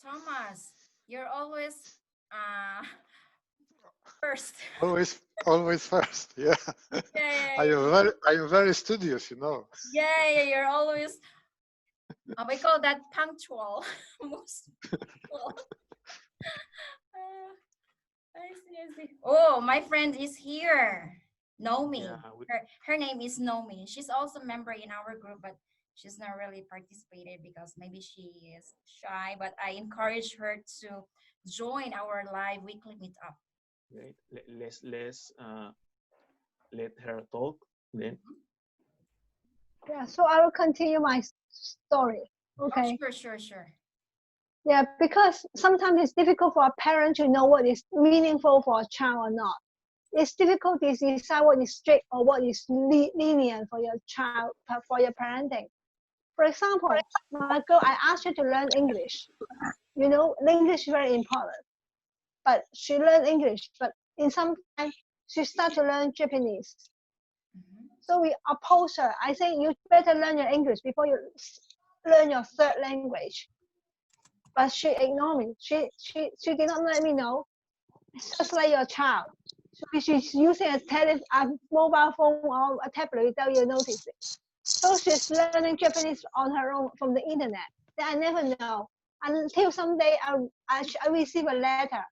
Thomas, you're always first. Always first. Yeah. Yeah, I am very studious, you know. yeah, you're always, we call that punctual. Most punctual. Uh, I see. Oh, my friend is here. Yeah, Nomi. Her name is Nomi. She's also a member in our group, but she's not really participated because maybe she is shy. But I encourage her to join our live weekly meetup. great. Let her talk then. Yeah, so I will continue my story. Oh, Okay. sure. Yeah, because sometimes it's difficult for a parent to know what is meaningful for a child or not. It's difficult to decide what is strict or what is lenient for your child, for your parenting. For example, my girl, I asked her to learn English. You know, English is very important. But she learned English, but in some time she started to learn Japanese. Mhm. So we oppose her. I say you better learn your English before you learn your third language. But she ignored me. She did not let me know. It's just like your child. So she's using a mobile phone or a tablet without you noticing. So she's learning Japanese on her own from the internet. Then I never know until someday I receive a letter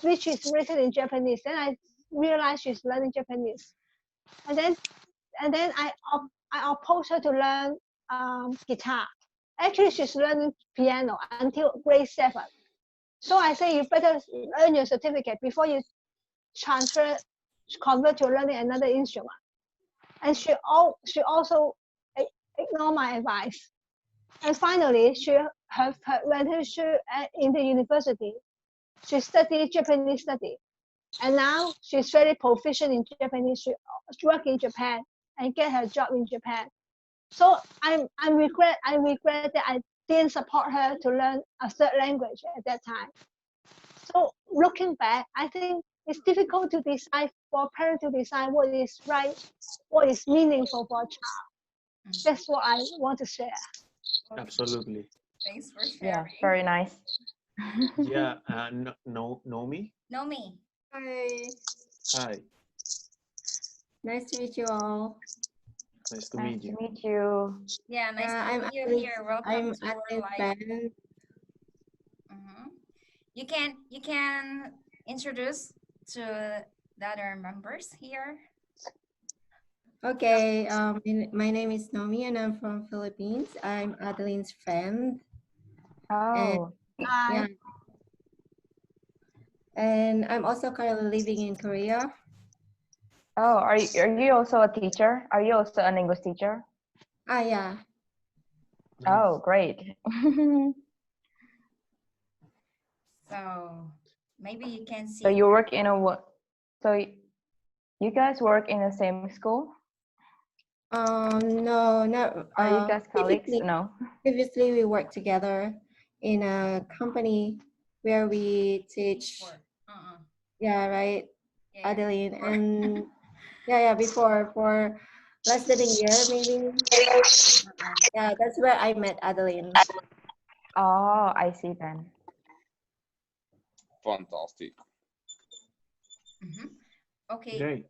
which is written in Japanese. Then I realize she's learning Japanese, and then I oppose her to learn guitar. Actually, she's learning piano until grade 7. So I say you better earn your certificate before you transfer, convert to learning another instrument. And she also ignored my advice. And finally, when she in the university, she studied Japanese study. And now she's very proficient in Japanese. She work in Japan and get her job in Japan. So I regret that I didn't support her to learn a third language at that time. So looking back, I think it's difficult to decide for a parent to decide what is right, what is meaningful for a child. That's what I want to share. Okay. Absolutely. Thanks for Yeah, sharing. very nice. Yeah, Nomi. Nomi. Hi, Hi, nice to meet you all. nice to Nice meet to you. meet you. Yeah, nice Yeah, to I'm meet you Adeline. here. Welcome I'm to our Adeline's live. friend. You can introduce to the other members here. Okay, my name is Nomi and I'm from Philippines. I'm Adeline's friend. And Oh, yeah, and I'm also currently living in Korea. oh, are you also a teacher? Are you also an English teacher? Ah, yeah. Nice. Oh, great. So maybe you can see. So you work in a what? So you guys work in the same school? No, not Are you guys colleagues? previously. No. Previously, we worked together in a company where we teach. Before. Yeah, right, Yeah, Adeline, before. and yeah, before for less than a year, maybe. Yeah, that's where I met Adeline. Oh, I see then. Fantastic. Okay. Great.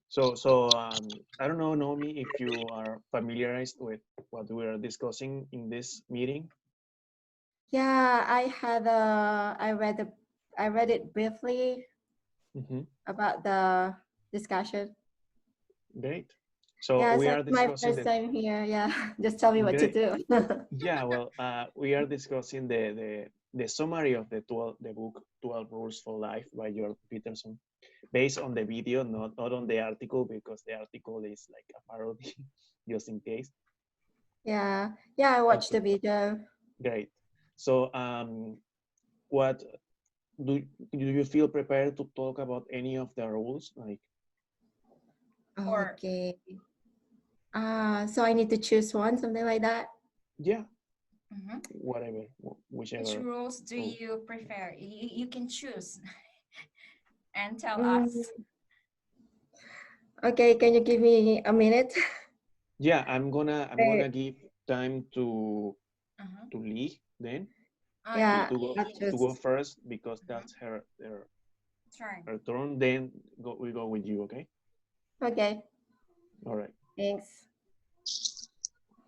So I don't know, Nomi, if you are familiarized with what we are discussing in this meeting. Yeah, I read it briefly Mm-hmm. about the discussion. Great. So Yeah, we so are it's my discussing first time here. Yeah, just tell me what to great. do. Yeah, well, we are discussing the summary of the book 12 Rules for Life by Jordan Peterson, based on the video, not on the article, because the article is like a parody, just in case. Yeah, I watched the video. Great. So, what do you feel prepared to talk about any of the rules? Like, Or Okay. So I need to choose one, something like that. yeah, whatever, which whichever rules do rule. you prefer? You can choose and tell us. Mm, okay, can you give me a minute? Yeah, I'm gonna Wait. give time to Lee then. Yeah, to go I'll to choose. go first because that's turn. her turn. Then we go with you. Okay. Okay, All right. thanks.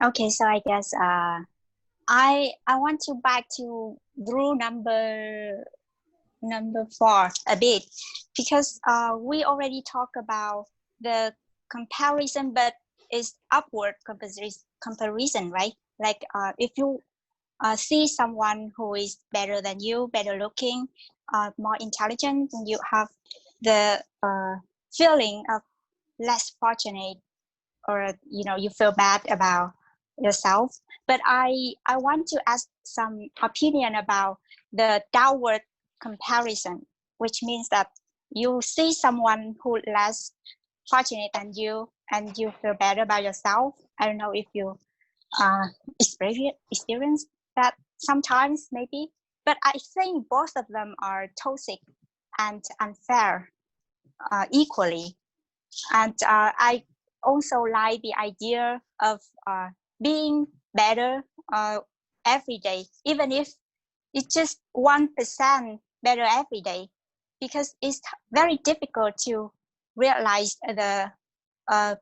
Okay, so I guess I want to back to rule number 4 a bit because we already talked about the comparison, but it's upward comparison, right? Like if you see someone who is better than you, better looking, more intelligent, and you have the feeling of less fortunate, or you feel bad about yourself. But I want to ask some opinion about the downward comparison, which means that you see someone who less fortunate than you and you feel better about yourself. I don't know if you uh, experience that sometimes, maybe, but I think both of them are toxic and unfair equally. And I also like the idea of being better every day, even if it's just 1% better every day, because it's very difficult to realize the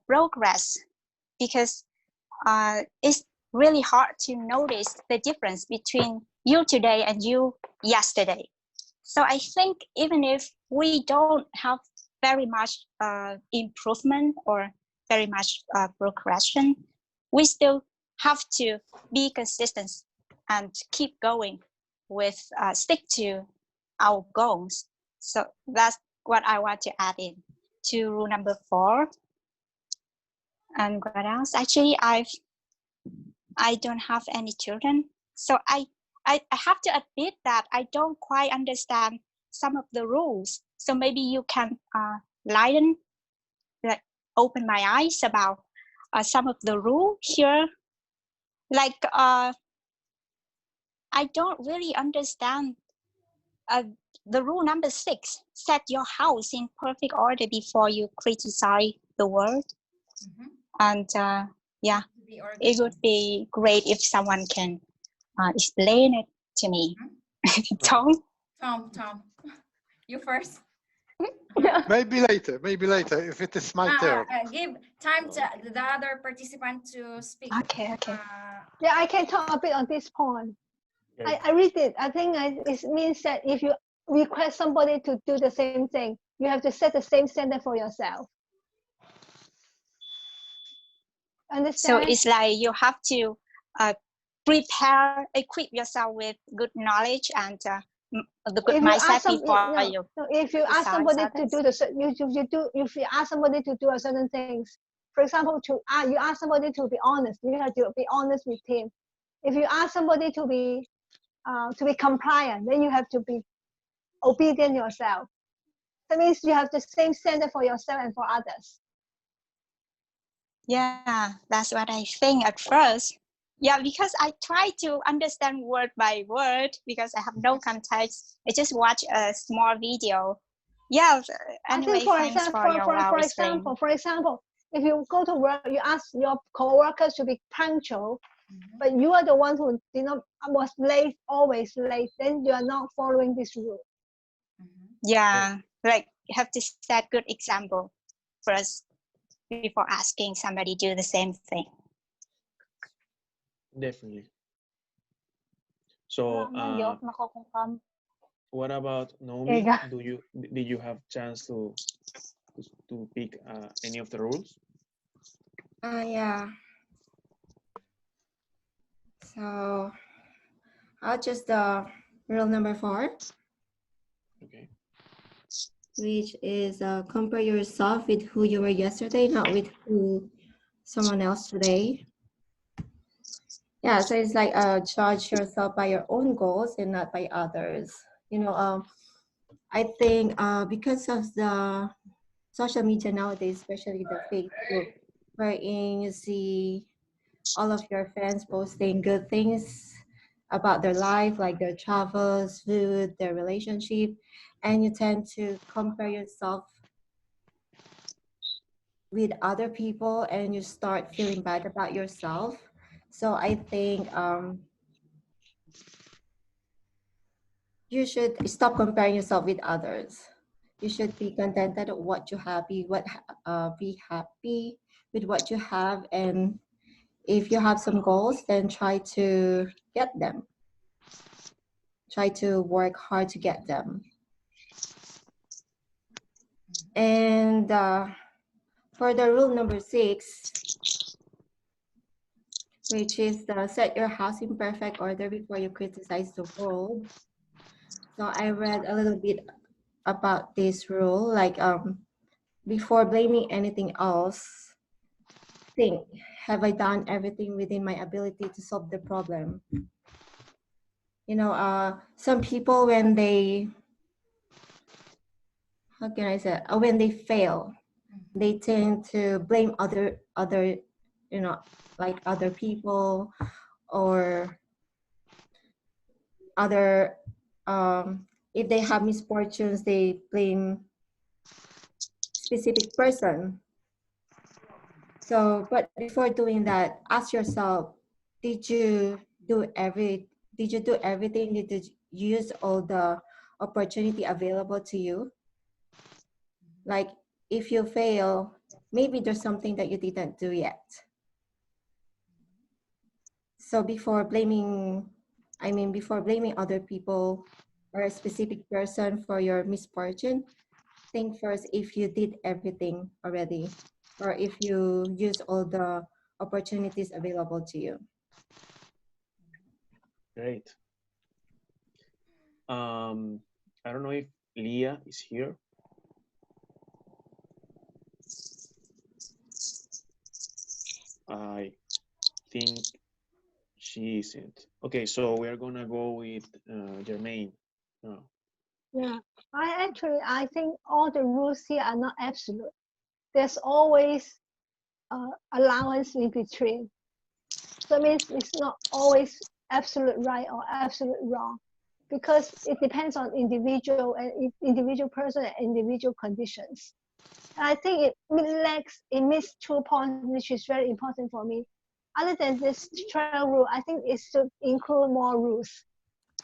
progress, because it's really hard to notice the difference between you today and you yesterday. So I think even if we don't have very much improvement or very much progression, we still have to be consistent and keep going with stick to our goals. So that's what I want to add in to rule number 4. And what else? Actually, I don't have any children, so I have to admit that I don't quite understand some of the rules. So maybe you can lighten, like open my eyes about some of the rule here. Like I don't really understand uh, the rule number 6. Set your house in perfect order before you criticize the world. And yeah, it would be great if someone can explain it to me. Tom? Tom, you first. Maybe later. Maybe later if it is my turn. Give time to the other participant to speak. Okay. Yeah, I can talk a bit on this point. Okay. I read it. I think it means that if you request somebody to do the same thing, you have to set the same standard for yourself. So Understand? it's like you have to equip yourself with good knowledge and the good If you mindset ask some, before no, you no, if you ask decide somebody to others. do if you ask somebody to do a certain things, for example, you ask somebody to be honest, you have to be honest with him. If you ask somebody to be compliant, then you have to be obedient yourself. That means you have the same standard for yourself and for others. Yeah, that's what I think at first. Yeah, because I try to understand word by word because I have no context. I just watch a small video. Yeah. I think, Anyway, thanks for your well explained. for example, if you go to work, you ask your co-workers to be punctual, but you are the one who was late, always late, then you are not following this rule. Yeah, like you have to set good example first before asking somebody do the same thing. Definitely. So what about Naomi? Did you have chance to pick any of the rules? Yeah. So I'll just rule number 4. Okay. Which is compare yourself with who you were yesterday, not with who someone else today. Yeah, so it's like judge yourself by your own goals and not by others. I think because of the social media nowadays, especially the Facebook, wherein you see all of your friends posting good things about their life, like their travels, food, their relationship, and you tend to compare yourself with other people and you start feeling bad about yourself. So I think you should stop comparing yourself with others. You should be contented with what you have, be happy with what you have, and if you have some goals, then try to get them. Try to work hard to get them. And for the rule number 6, which is set your house in perfect order before you criticize the world. So I read a little bit about this rule, like before blaming anything else, think, have I done everything within my ability to solve the problem? You know, some people when they, how can I say, when they fail, they tend to blame other, you know, like other people or other, if they have misfortunes, they blame specific person. So, but before doing that, ask yourself, did you do everything? Did you use all the opportunity available to you? Like if you fail, maybe there's something that you didn't do yet. So before blaming other people or a specific person for your misfortune, think first if you did everything already or if you use all the opportunities available to you. Great. I don't know if Leah is here. I think she isn't. Okay, so we are gonna go with Jermaine. Yeah, I think all the rules here are not absolute. There's always allowance in between. So it means it's not always absolute right or absolute wrong, because it depends on individual and individual person and individual conditions. And I think it missed 2 points, which is very important for me. Other than this 12 rule, I think it should include more rules.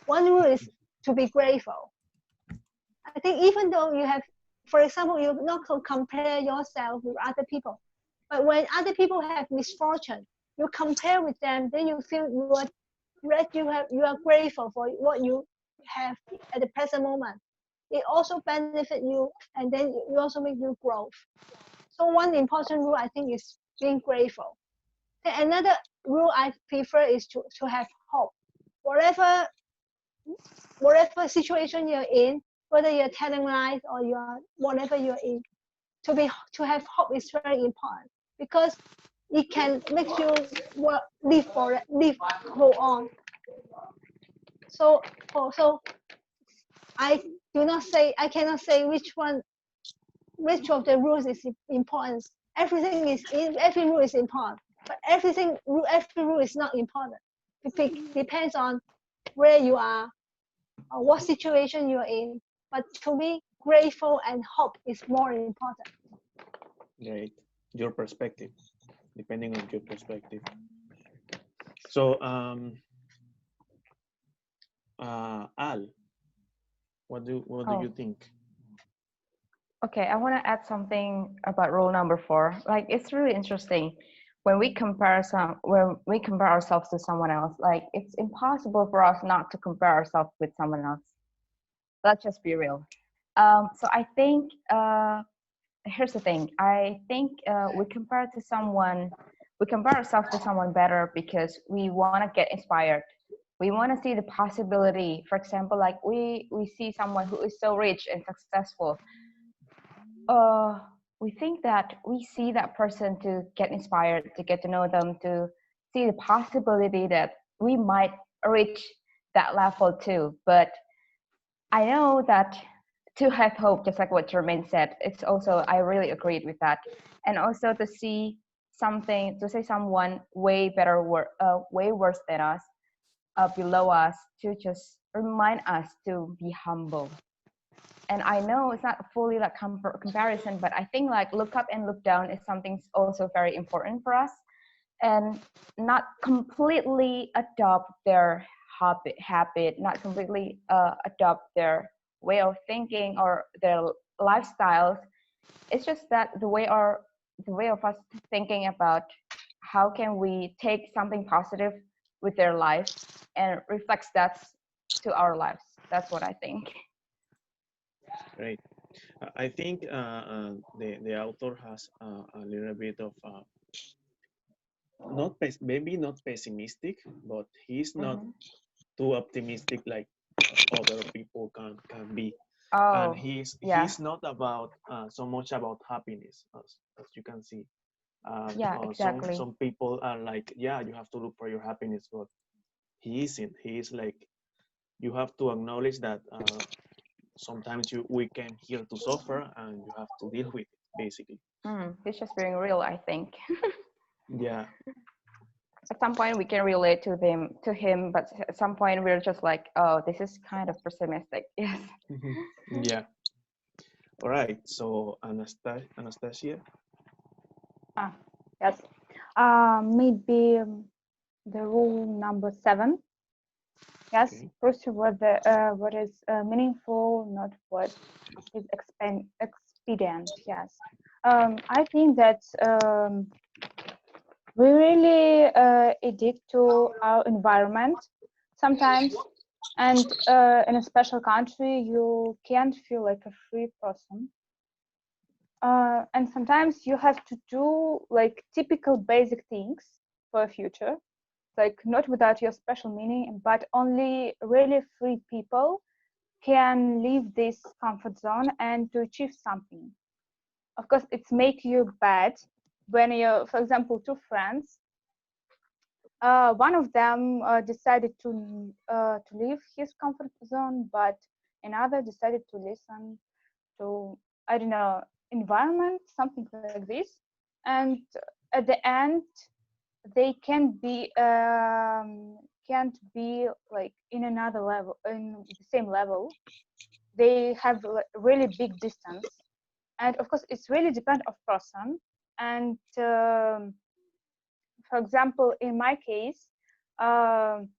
One rule is to be grateful. I think even though you have, for example, you not compare yourself with other people, but when other people have misfortune, you compare with them, then you feel you are grateful for what you have at the present moment. It also benefit you, and then it also make you grow. So one important rule I think is being grateful. Then another rule I prefer is to have hope. Whatever situation you're in, whether you're telling lies or you're whatever you're in, to have hope is very important, because it can make you go on. So I cannot say which of the rules is important. Every rule is important, but every rule is not important. It depends on where you are or what situation you're in. But to me, grateful and hope is more important. Great. Your perspective, depending on your perspective. So, Al, what do you think? Okay, I want to add something about rule number 4. Like, it's really interesting when we compare ourselves to someone else. Like, it's impossible for us not to compare ourselves with someone else. Let's just be real. So I think here's the thing. I think we compare ourselves to someone better because we want to get inspired. We want to see the possibility. For example, like we see someone who is so rich and successful. We think that we see that person to get inspired, to get to know them, to see the possibility that we might reach that level too. But I know that to have hope, just like what Jermaine said, it's also, I really agreed with that. And also to see someone way worse than us, below us, to just remind us to be humble. And I know it's not fully like comparison, but I think like look up and look down is something also very important for us, and not completely adopt their habit, not completely adopt their way of thinking or their lifestyles. It's just that the way of us thinking about how can we take something positive with their life and reflects that to our lives. That's what I think. Great. I think the author has a little bit of maybe not pessimistic, but he's not Mhm. too optimistic like other people can be. And Oh, yeah, he's not about so much about happiness as you can see. yeah, exactly. Some people are like, yeah, you have to look for your happiness, but he isn't. He is like, you have to acknowledge that sometimes we came here to suffer and you have to deal with it, basically. He's just being real, I think. Yeah. At some point we can relate to him, but at some point we're just like, oh, this is kind of pessimistic. Yes. Yeah. All right. So Anastasia. Ah, yes. Maybe the rule number 7. Yes, Okay. pursue what is meaningful, not what is expedient. Yes. I think that we really addict to our environment sometimes, and in a special country you can't feel like a free person, and sometimes you have to do like typical basic things for a future, like not without your special meaning, but only really free people can leave this comfort zone and to achieve something. Of course it's make you bad when you, for example, two friends, one of them decided to leave his comfort zone, but another decided to listen to, I don't know, environment, something like this. And at the end, they can't be like in another level, in the same level. They have really big distance, and of course, it's really depend of person. And for example, in my case, um,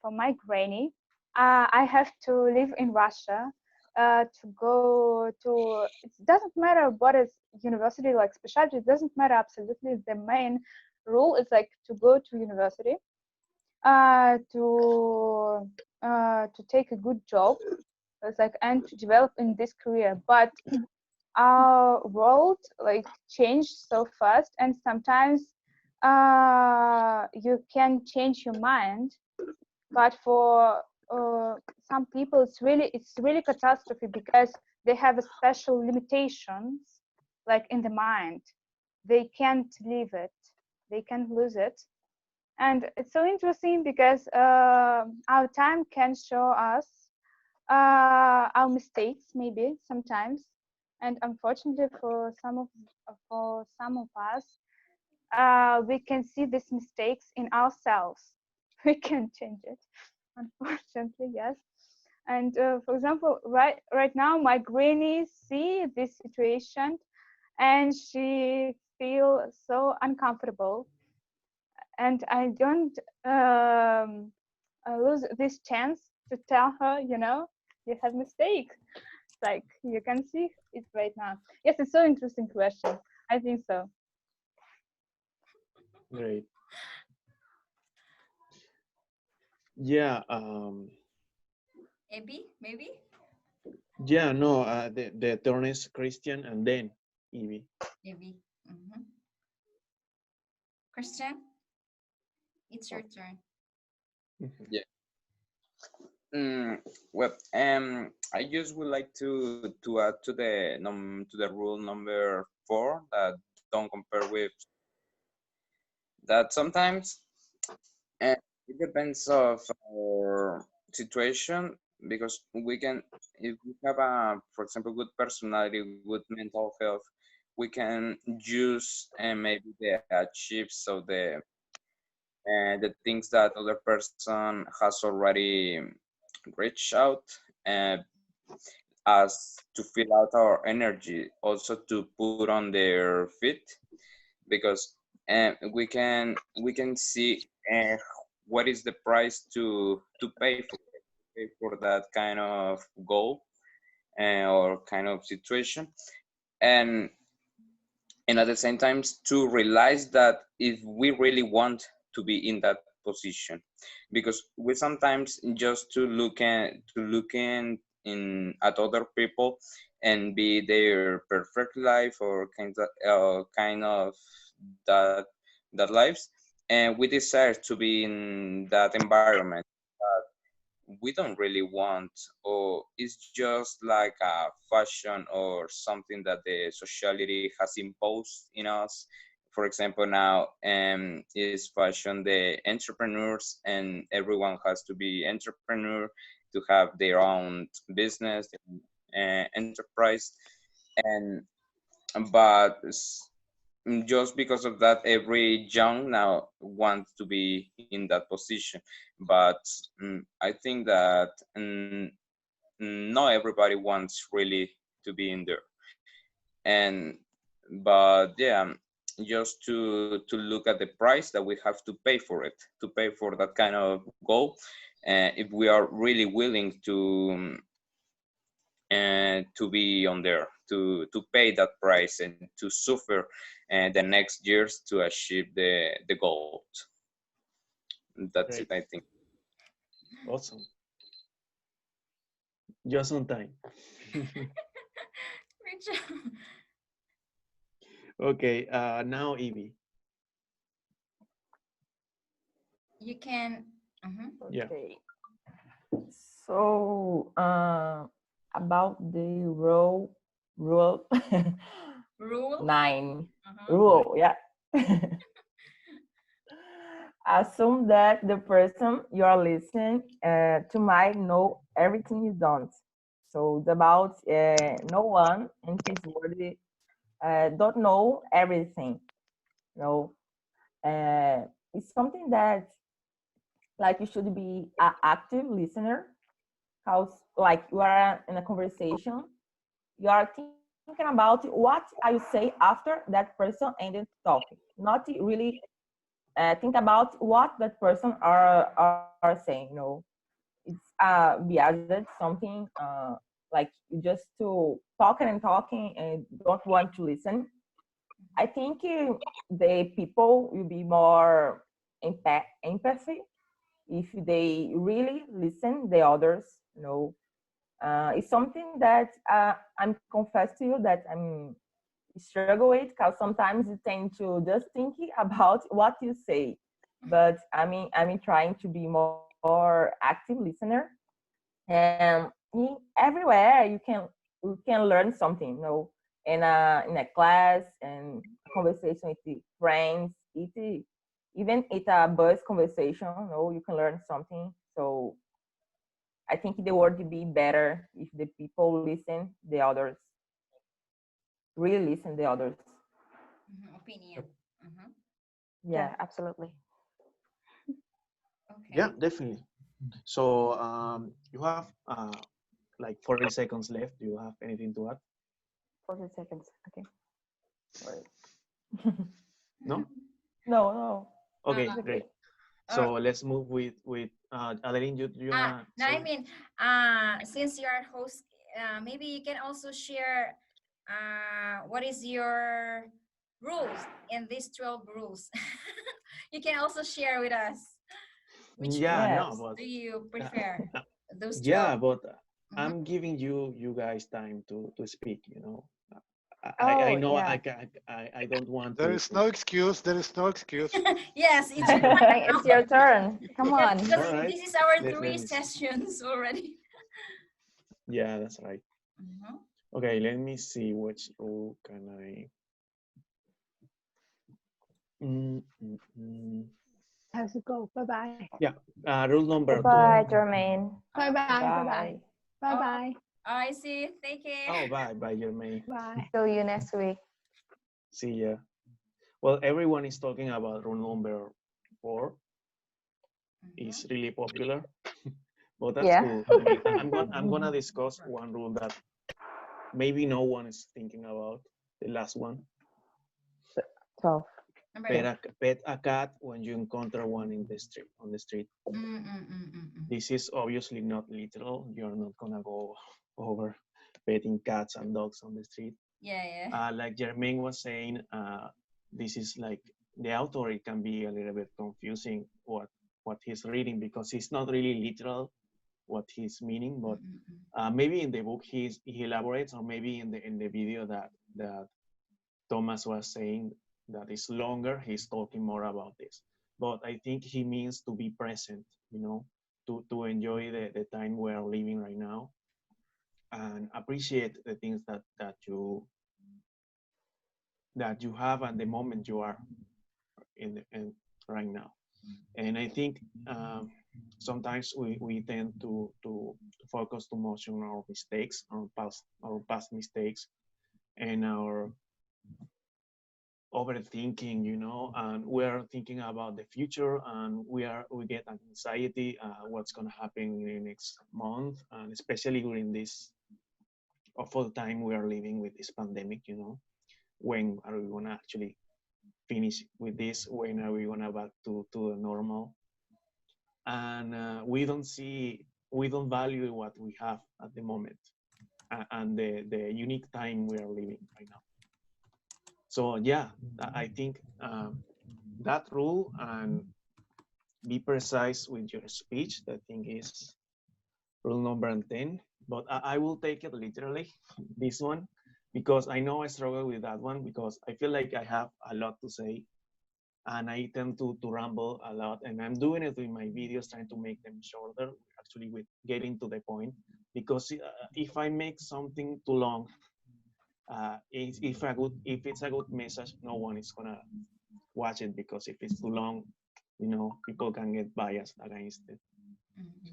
for my granny, I have to live in Russia to go to. It doesn't matter what is university like specialty. It doesn't matter absolutely. The main rule is like to go to university, to take a good job. It's like and to develop in this career. But our world like changed so fast, and sometimes you can change your mind, but for some people it's really catastrophe because they have a special limitations like in the mind. They can't leave it, they can't lose it. And it's so interesting because our time can show us our mistakes maybe sometimes, and unfortunately for some of us, we can see these mistakes in ourselves. We can change it, unfortunately, yes. And for example, right now, my granny see this situation, and she feels so uncomfortable. And I don't lose this chance to tell her, you have mistakes. Like you can see it right now. Yes, it's so interesting question. I think so. Great. Yeah. Maybe. Yeah. No. The turn is Christian and then Evie. Maybe. Mm-hmm. Christian, it's your turn. Mhm. Well, I just would like to add to the rule number 4, that don't compare with that. Sometimes it depends of our situation, because we can, if we have a, for example, good personality, good mental health, we can use maybe the achieves of the things that other person has already reached out, uh, as to fill out our energy, also to put on their feet, because we can see what is the price to pay for that kind of goal or kind of situation, and at the same time to realize that if we really want to be in that position, because we sometimes just to look at other people and be their perfect life or kind of that lives, and we desire to be in that environment we don't really want, or it's just like a fashion or something that the sociality has imposed in us. For example, now is fashion the entrepreneurs, and everyone has to be entrepreneur to have their own business, enterprise, and but just because of that, every young now wants to be in that position. But I think that not everybody wants really to be in there. And but yeah, just to look at the price that we have to pay for it, to pay for that kind of goal, if we are really willing to be on there, to pay that price and to suffer the next years to achieve the goal. That's it, Great. I think. Awesome. Just on time. Great job. Okay, now Evie. You can. Yeah. Okay. So about the rule Rule. 9 Uh-huh. rule, yeah. Assume that the person you are listening to might know everything you don't. So it's about no one in his world don't know everything. No, it's something that like you should be an active listener. How like you are in a conversation, you are thinking about what I will say after that person ended talking, not really think about what that person are saying. You know, it's biased something like you just to talking and talking and don't want to listen. I think the people will be more empathy if they really listen the others. You know, it's something that I'm confess to you that I'm struggle with because sometimes you tend to just think about what you say. But I mean trying to be more active listener, and everywhere you can learn something, you know, in a class and a conversation with the friends, even it's a bus conversation, you know, you can learn something. So I think the world would be better if the people listen the others, really listen the others. Opinion. Uh-huh. Yeah. Yeah, absolutely. Okay. Yeah, definitely. So you have like 40 seconds left. Do you have anything to add? 40 seconds. Okay. Right. No? No. Okay, Uh, great. uh, So let's move with Adeline. You wanna no, I say? mean, since you're a host, maybe you can also share what is your rules in these 12 rules. You can also share with us which Yeah, no, rules but do you uh, prefer? uh, Those 12. yeah, but Mhm. I'm giving you guys time to speak. You know, I Oh, know yeah. I don't want There to is no excuse. There is no excuse. Yes, it's your time now. It's your turn. Come Yes, on. because All right. this is our Let three me see. sessions already. Yeah, that's right. Mhm. Okay, let me see which rule can I. Mm, mm, mm. Has to go. Bye bye. Yeah, rule number 12. Goodbye, Jermaine. Bye bye. Bye bye. Bye. Bye Oh, bye. I see. Thank you. Oh, bye, Jermaine. Bye. See you next week. See ya. Well, everyone is talking about rule number 4. It's really popular, but that's Yeah. cool. I mean, I'm gonna discuss one rule that maybe no one is thinking about. The last one. 12. Number pet a cat when you encounter one in the street on the street. This is obviously not literal. You're not gonna go over petting cats and dogs on the street. Yeah. Like Jermaine was saying, this is like the author. It can be a little bit confusing what he's reading because it's not really literal what he's meaning, but maybe in the book he elaborates, or maybe in the video that Thomas was saying that is longer, he's talking more about this. But I think he means to be present, you know, to enjoy the time we're living right now and appreciate the things that you have at the moment you are in right now. And I think sometimes we tend to focus too much on our mistakes, our past mistakes, and our overthinking, you know, and we're thinking about the future, and we get anxiety, what's going to happen in the next month, and especially during this awful time we are living with this pandemic, you know, when are we going to actually finish with this? When are we going to back to the normal? And we don't value what we have at the moment, and the unique time we are living right now. So yeah, I think that rule and be precise with your speech, I think is rule number 10. But I will take it literally, this one, because I know I struggle with that one because I feel like I have a lot to say and I tend to ramble a lot, and I'm doing it with my videos, trying to make them shorter, actually with getting to the point, because if I make something too long, if it's a good message, no one is gonna watch it, because if it's too long, you know, people can get biased against it.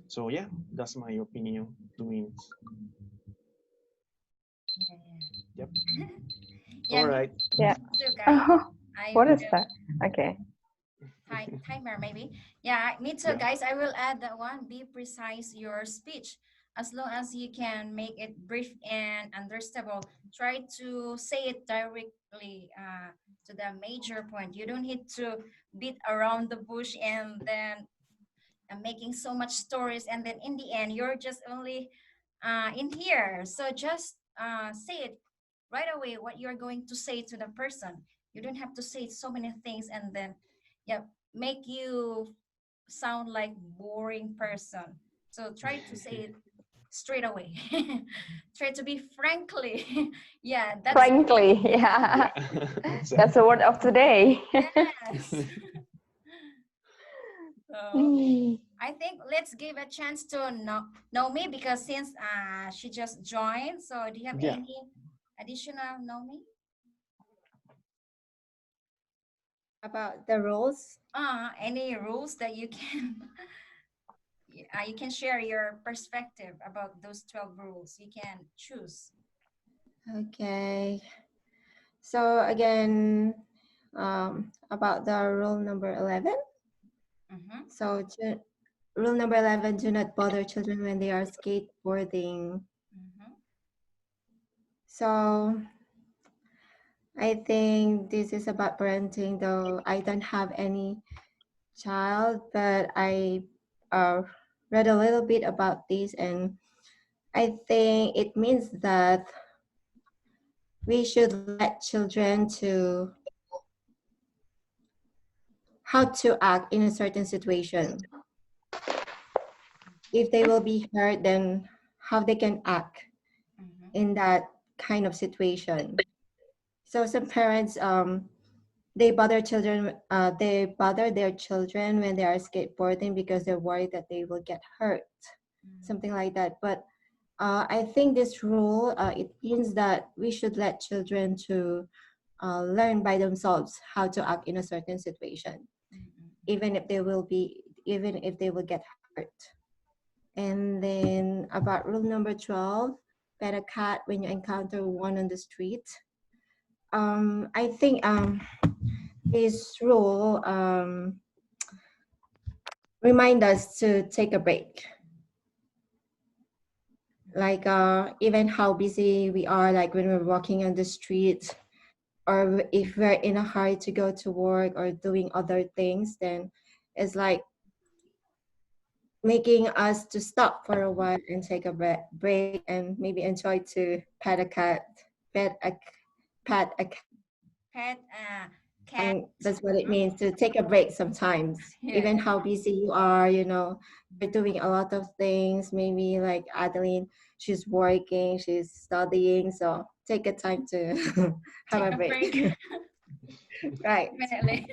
So yeah, that's my opinion. 2 minutes. Yep. All right. Yeah. So guys, What is that? Okay. Timer maybe. Yeah, me too, Yeah. guys. I will add that one. Be precise your speech. As long as you can make it brief and understandable, try to say it directly to the major point. You don't need to beat around the bush and then making so much stories, and then in the end you're just only in here. So just say it right away what you're going to say to the person. You don't have to say so many things and then make you sound like boring person. So try to say it straight away. Try to be frankly. Yeah, that's Frankly, yeah. Exactly. That's the word of today. yes. So I think let's give a chance to Nomi, because since she just joined. So do you have Yeah. any additional, Nomi? About the rules. Any rules that you can you can share your perspective about those 12 rules. You can choose. Okay. So again, about the rule number 11. So rule number 11, do not bother children when they are skateboarding. So I think this is about parenting, though I don't have any child, but I read a little bit about this, and I think it means that we should let children to how to act in a certain situation. If they will be hurt, then how they can act in that kind of situation. So some parents they bother their children when they are skateboarding because they're worried that they will get hurt, something like that. But I think this rule it means that we should let children to learn by themselves how to act in a certain situation, even if they will get hurt. And then about rule number 12, pet a cat when you encounter one on the street. I think this rule remind us to take a break. Like even how busy we are, like when we're walking on the street, or if we're in a hurry to go to work or doing other things, then it's like making us to stop for a while and take a break and maybe enjoy to pet a cat, pet a pet a cat. Pet, cat. And that's what it means to take a break sometimes. Yeah, Even yeah. how busy you are, you know, you're doing a lot of things. Maybe like Adeline, she's working, she's studying, so take a time to have Take a a break. break. Right. Definitely.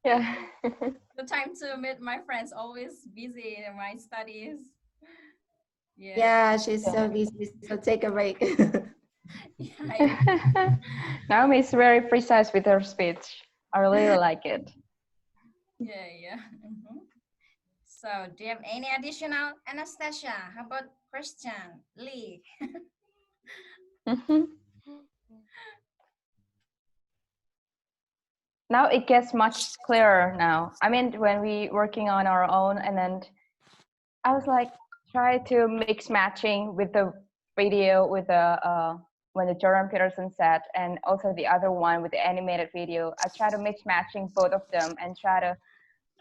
Yeah. The time to meet my friends, always busy in my studies. Yeah, Yeah, she's Yeah. so busy, so take a break. yeah. Naomi is very precise with her speech. I really like it. Yeah, yeah. So, do you have any additional, Anastasia? How about Christian, Lee? Now it gets much clearer now. I mean, when we working on our own, and then I was like, try to mix matching with the video with the when the Jordan Peterson set, and also the other one with the animated video. I try to mix matching both of them and try to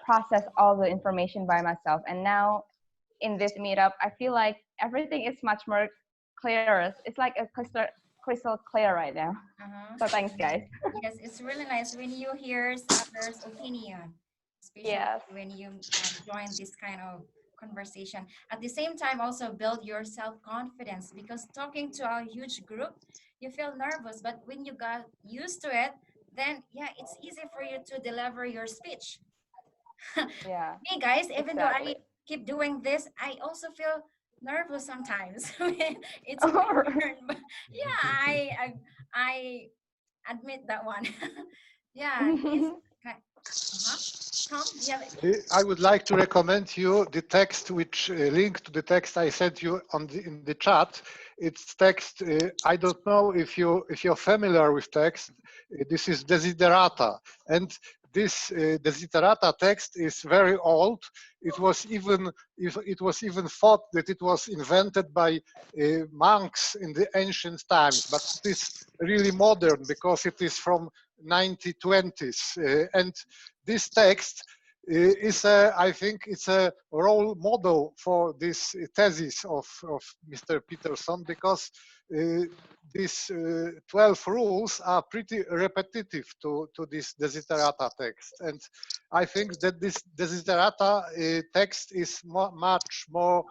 process all the information by myself. And now in this meetup, I feel like everything is much more clearer. It's like a crystal clear right now. So thanks, guys. Yes, it's really nice when you hear others' opinion, especially Yes. when you join this kind of conversation. At the same time, also build your self-confidence, because talking to a huge group, you feel nervous, but when you got used to it, then yeah, it's easy for you to deliver your speech. Yeah. Me, guys, even though I Exactly. keep doing this, I also feel nervous sometimes. It's my turn, but yeah, I admit that one. Yeah, it's uh-huh. Tom, do you have I would like to recommend you the text, which link to the text I sent you on in the chat. It's text. I don't know if you're familiar with text. This is desiderata, and this desiderata text is very old. It was even thought that it was invented by monks in the ancient times, but it is really modern because it is from 1920s, and this text is I think it's a role model for this thesis of Mr. Peterson, because these 12 rules are pretty repetitive to this desiderata text. And I think that this desiderata text is much more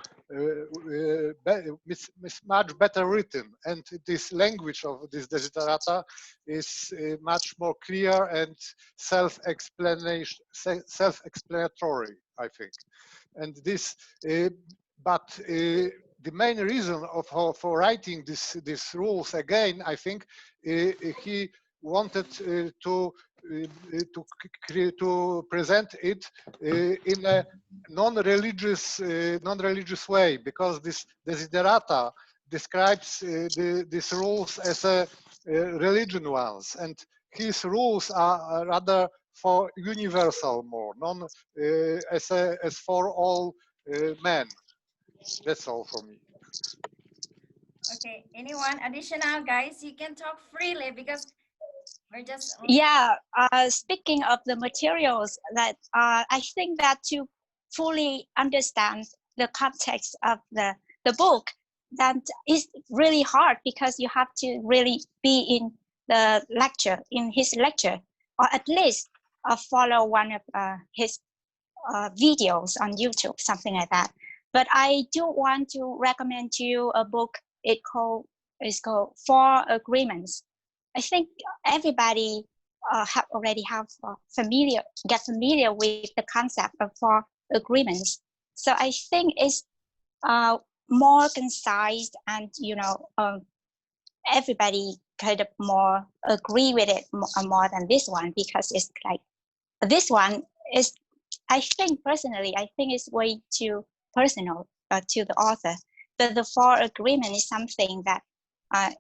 much better written, and this language of this desiderata is much more clear and self-explanatory, I think. And this, but the main reason for writing these rules again, I think, he wanted to present it in a non-religious way, because this desiderata describes these rules as a religion ones, and his rules are rather for universal more, non as for all men. That's all for me. okay? Anyone additional, guys? You can talk freely because we're just Yeah, speaking of the materials, that I think that to fully understand the context of the book, that is really hard, because you have to really be in the lecture, in his lecture, or at least follow one of his videos on YouTube, something like that. But I do want to recommend to you a book. It's called Four Agreements. I think everybody already get familiar with the concept of four agreements. So I think it's more concise, and everybody kind of more agree with it more than this one, because it's like this one is, I think personally, I think it's way too personal to the author. But the four agreement is something that uh,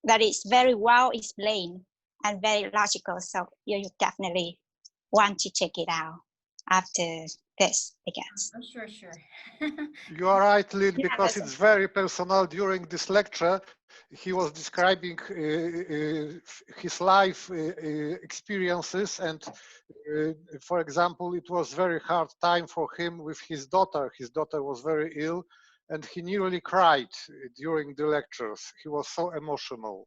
that is very well explained and very logical. So you definitely want to check it out after this, I guess. Oh, sure, sure. You are right, Lynn, Yeah, because it's very personal. During this lecture, he was describing his life experiences, and for example, it was very hard time for him with his daughter. His daughter was very ill, and he nearly cried during the lectures. He was so emotional.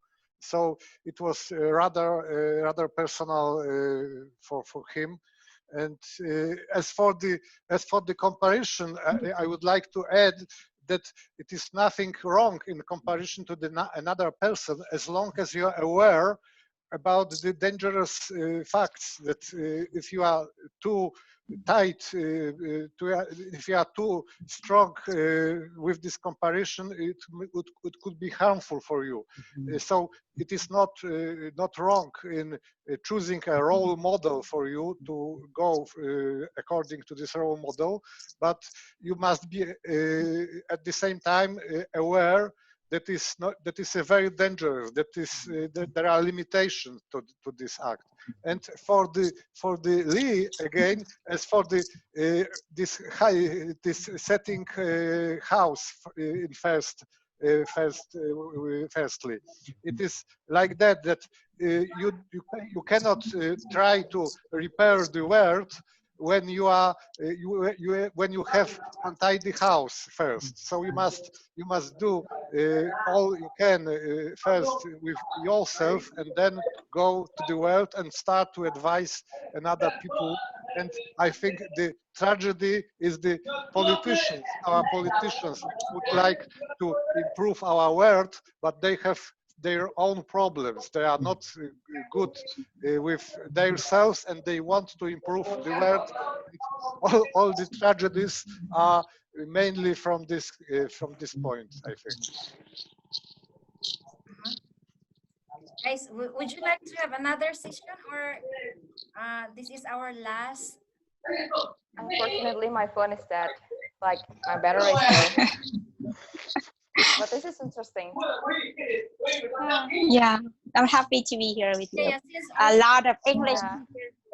So it was rather personal for him. And as for the comparison, I would like to add that it is nothing wrong in comparison to another person, as long as you are aware about the dangerous facts that if you are too tight, if you are too strong with this comparison, it could be harmful for you. So it is not wrong in choosing a role model for you to go according to this role model, but you must be at the same time aware that is a very dangerous. That there are limitations to this act. And for the Lee again, as for the this setting house in firstly, it is like that you cannot try to repair the world when you are when you have untidy house first. So you must do all you can first with yourself, and then go to the world and start to advise another people. And I think the tragedy is the politicians. Our politicians would like to improve our world, but they have their own problems. They are not good with themselves, and they want to improve the world. All the tragedies are mainly from this point, I think. Guys, would you like to have another session, or this is our last? Unfortunately, my phone is dead. Like my battery is low. But this is interesting. Yeah, I'm happy to be here with you. Yeah, since A lot of English Yeah.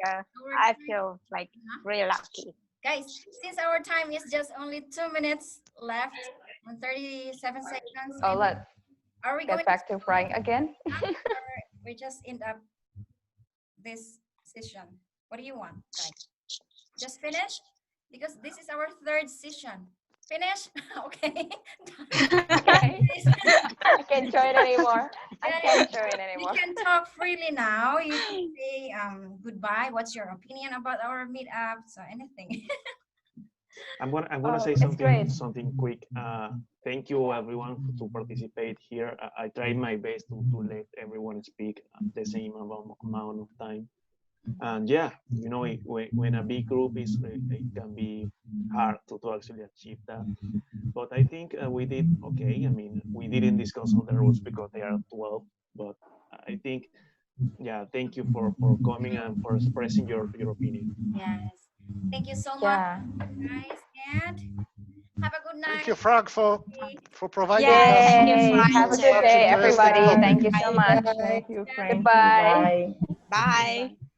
here. I feel like really lucky. Guys, since our time is just only 2 minutes left and 37 seconds, Oh, let's are we going get back to Frank again. or we just end up this session? What do you want, guys? Just finish? Because this is our third session. Finish? Okay. Okay. I can't join anymore. I can't join You anymore. can talk freely now. You can say goodbye. What's your opinion about our meetup? So anything. I'm gonna say It's great. something quick. Thank you everyone to participate here. I tried my best to let everyone speak the same amount of time. And yeah, you know, when a big group is, it can be hard to actually achieve that. But I think we did okay. I mean, we didn't discuss all the rules because they are 12. But I think, yeah, thank you for coming and for expressing your opinion. Yes. Thank you so much, Yeah. guys, and have a good night. Thank you, Frank, for providing Yeah, us thank you, Yay. Frank, Have a such good day, interesting everybody. topic. Thank you so much. Thank you, Frank. Goodbye. Bye. Bye.